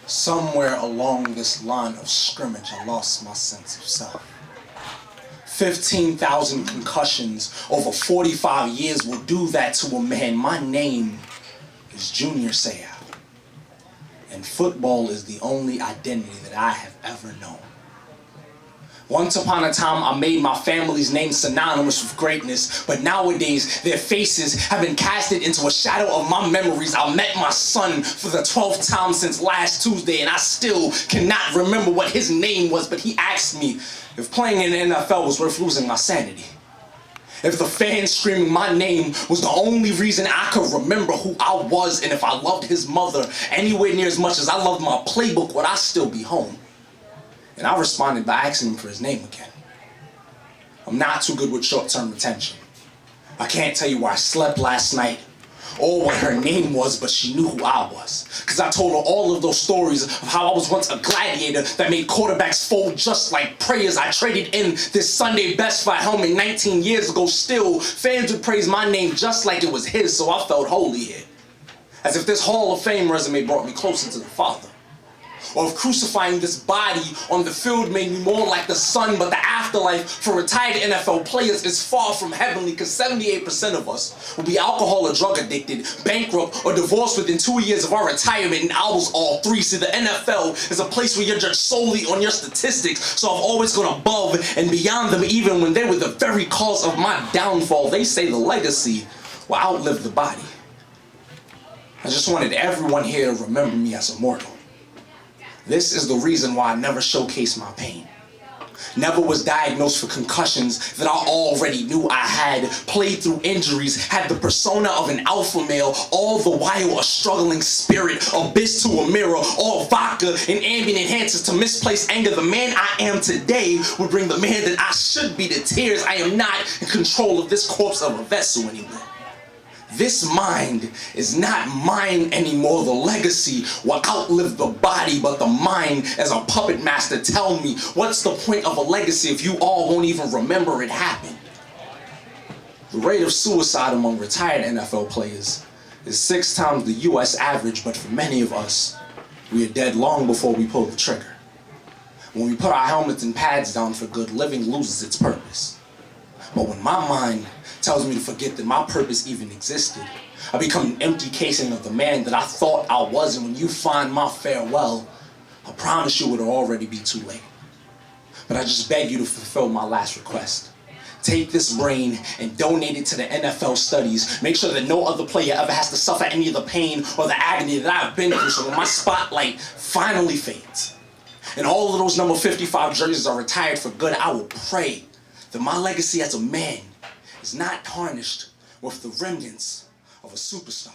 Somewhere along this line of scrimmage, I lost my sense of self. 15,000 concussions over 45 years will do that to a man. My name is Junior Seau, and football is the only identity that I have ever known. Once upon a time, I made my family's name synonymous with greatness, but nowadays, their faces have been casted into a shadow of my memories. I met my son for the 12th time since last Tuesday, and I still cannot remember what his name was, but he asked me if playing in the NFL was worth losing my sanity. If the fans screaming my name was the only reason I could remember who I was, and if I loved his mother anywhere near as much as I loved my playbook, would I still be home? And I responded by asking him for his name again. I'm not too good with short-term retention. I can't tell you where I slept last night or what her name was, but she knew who I was. Because I told her all of those stories of how I was once a gladiator that made quarterbacks fold just like prayers. I traded in this Sunday Best Buy helmet 19 years ago. Still, fans would praise my name just like it was his, so I felt holy here. As if this Hall of Fame resume brought me closer to the Father. Or if crucifying this body on the field made me more like the Son, but the afterlife for retired NFL players is far from heavenly, because 78% of us will be alcohol or drug addicted, bankrupt, or divorced within 2 years of our retirement, and I was all three. See, the NFL is a place where you're judged solely on your statistics, so I've always gone above and beyond them, even when they were the very cause of my downfall. They say the legacy will outlive the body. I just wanted everyone here to remember me as immortal. This is the reason why I never showcased my pain. Never was diagnosed for concussions that I already knew I had, played through injuries, had the persona of an alpha male, all the while a struggling spirit, abyss to a mirror, all vodka and ambient enhancers to misplaced anger. The man I am today would bring the man that I should be to tears. I am not in control of this corpse of a vessel anymore. This mind is not mine anymore. The legacy will outlive the body, but the mind as a puppet master. Tell me, what's the point of a legacy if you all won't even remember it happened? The rate of suicide among retired NFL players is 6 times the US average, but for many of us, we are dead long before we pull the trigger. When we put our helmets and pads down for good, living loses its purpose. But when my mind tells me to forget that my purpose even existed, I become an empty casing of the man that I thought I was, and when you find my farewell, I promise you it'll already be too late. But I just beg you to fulfill my last request. Take this brain and donate it to the NFL studies. Make sure that no other player ever has to suffer any of the pain or the agony that I've been through, so when my spotlight finally fades and all of those number 55 jerseys are retired for good, I will pray that my legacy as a man is not tarnished with the remnants of a superstar.